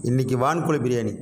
இன்றைக்கி வான்கோழி பிரியாணி.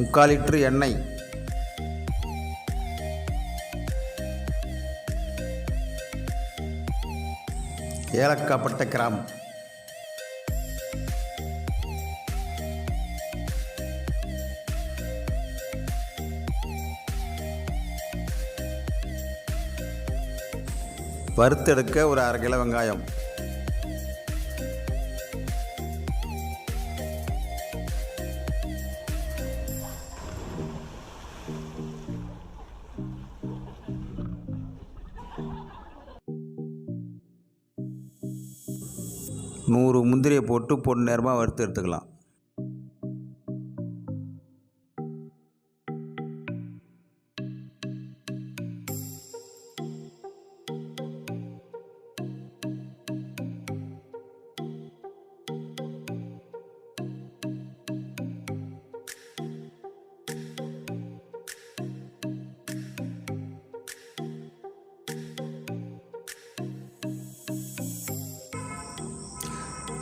முக்கால் லிட்டர் எண்ணெய், ஏலக்காய், பட்டை, கிராம்பு, வறுத்தெடுக்க ஒரு 1/2 கிலோ வெங்காயம், நூறு முந்திரியை போட்டு பொன்னிறமாக வறுத்து எடுத்துக்கலாம்.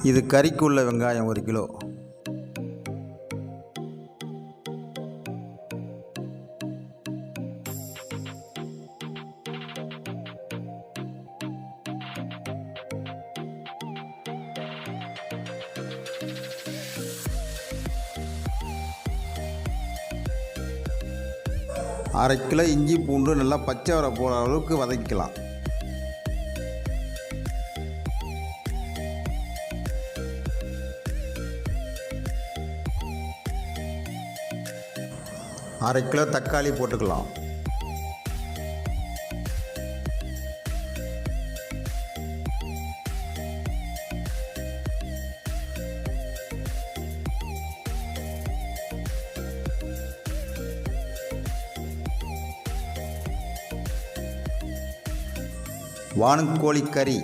இது கறிக்குள்ள வெங்காயம் 1 கிலோ. அரை கிலோ இஞ்சி பூண்டு நல்லா பச்சை வர போகிற அளவுக்கு வதக்கிக்கலாம். அரை கிலோ தக்காளி போட்டுக்கலாம். வான்கோழி கறி,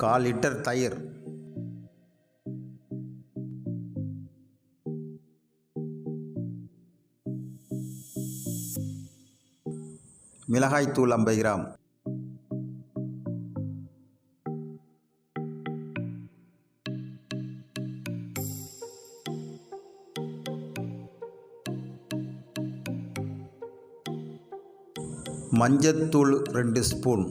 கால் லிட்டர் தயிர், மிளகாய்த்தூள் 50 கிராம், மஞ்சத்தூள் 2 ஸ்பூன்,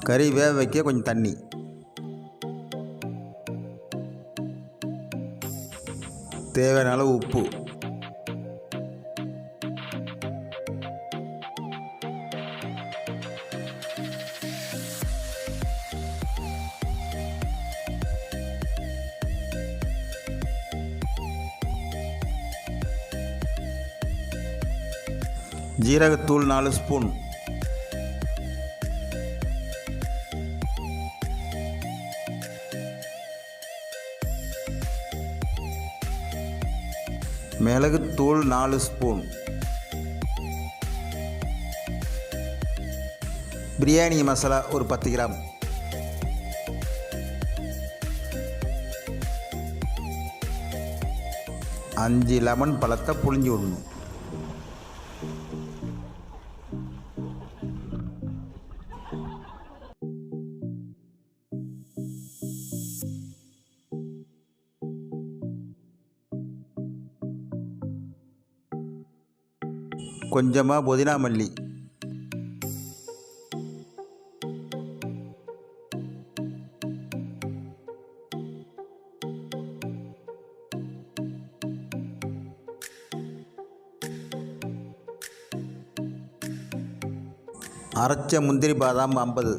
கறி வேக வைக்க கொஞ்சம் தண்ணி, தேவையான அளவு உப்பு, ஜீரகத்தூள் 4 ஸ்பூன், மிளகுத்தூள் 4 ஸ்பூன், பிரியாணி மசாலா ஒரு 10 கிராம், 5 லெமன் பழத்தை புழிஞ்சு விடணும். கொஞ்சமாக புதினா மல்லி, அரைச்ச முந்திரி பாதாம் 50,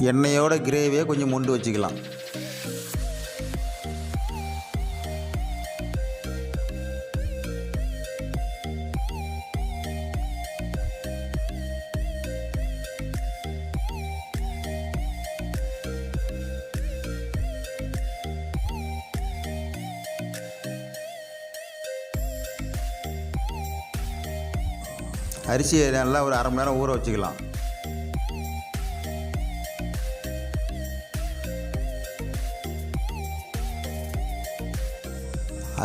எண்ணெயோட கிரேவியை கொஞ்சம் மொண்டு வச்சுக்கலாம். அரிசியை நல்லா ஒரு அரை மணி நேரம் ஊற வச்சுக்கலாம்.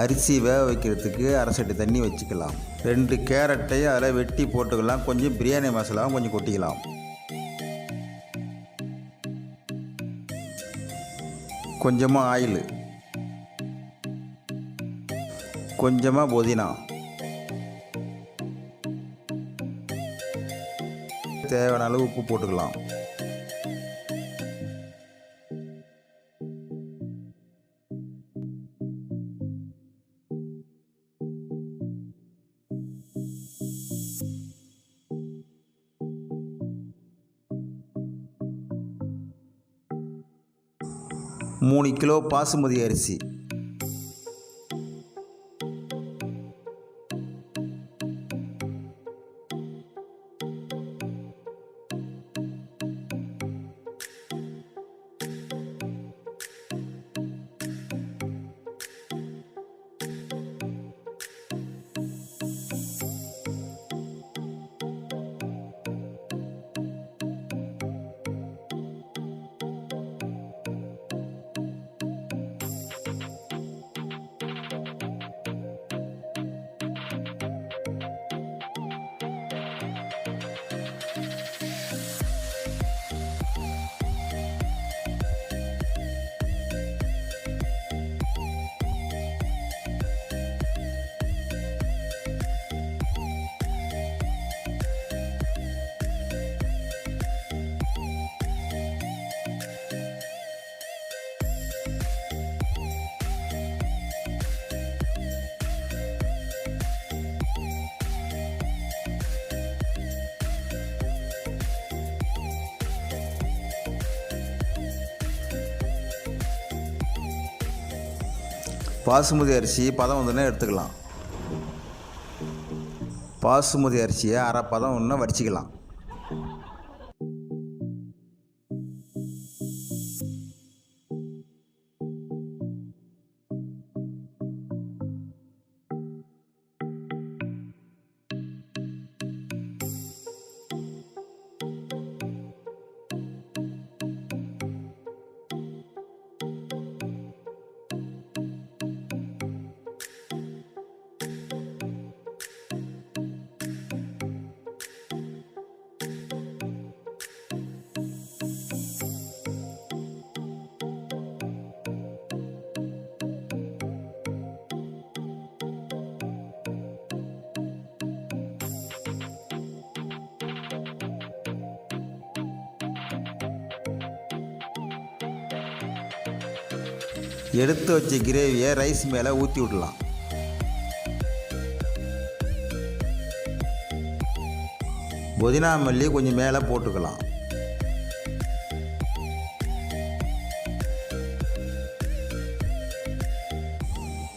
அரிசி வேக வைக்கிறதுக்கு அரை சட்டி தண்ணி வச்சுக்கலாம். 2 கேரட்டையும் அதில் வெட்டி போட்டுக்கலாம். கொஞ்சம் பிரியாணி மசாலாவும் கொஞ்சம் கொட்டிக்கலாம். கொஞ்சமாக ஆயில், கொஞ்சமாக புதினா, தேவையான அளவு உப்பு போட்டுக்கலாம். மூணு கிலோ பாசுமதி அரிசி, பாசுமதி அரிசி பதம் வந்துன்னா எடுத்துக்கலாம். பாசுமதி அரிசியை அரை பதம் ஒன்று வடிச்சிக்கலாம். எடுத்து வச்ச கிரேவியை ரைஸ் மேலே ஊற்றி விடலாம். புதினா மல்லி கொஞ்சம் மேலே போட்டுக்கலாம்.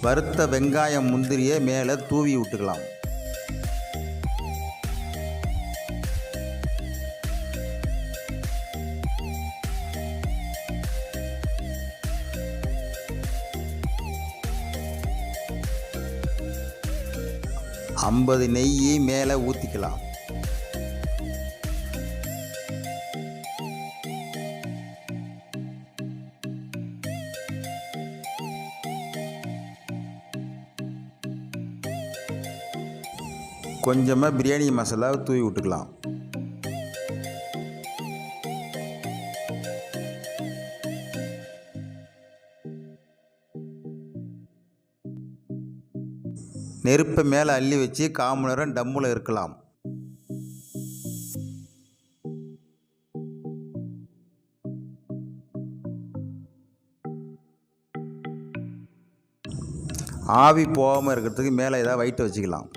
வறுத்த வெங்காயம் முந்திரியை மேலே தூவி விட்டுக்கலாம். 50 நெய்யை மேலே ஊற்றிக்கலாம். கொஞ்சமாக பிரியாணி மசாலாவை தூவி விட்டுக்கலாம். நெருப்பை மேலே அள்ளி வச்சு 1/4 மணி நேரம் டம்மில் இருக்கலாம். ஆவி போகாமல் இருக்கிறதுக்கு மேலே ஏதாவது வெயிட் வச்சுக்கலாம்.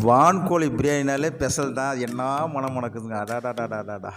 வான்கோழி பிரியாணினாலே ஸ்பெஷல் தான். என்ன மனம் மணக்குதுங்க. அடாடாடாடாடா.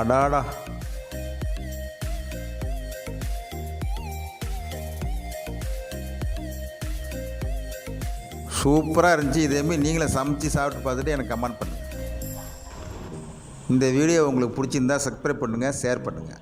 அடாடா. சூப்பராக இருந்துச்சு. இதேமாரி நீங்களே சமைச்சு சாப்பிட்டு பார்த்துட்டு எனக்கு கமெண்ட் பண்ணுங்கள். இந்த வீடியோ உங்களுக்கு பிடிச்சிருந்தா சப்ஸ்கிரைப் பண்ணுங்கள், ஷேர் பண்ணுங்கள்.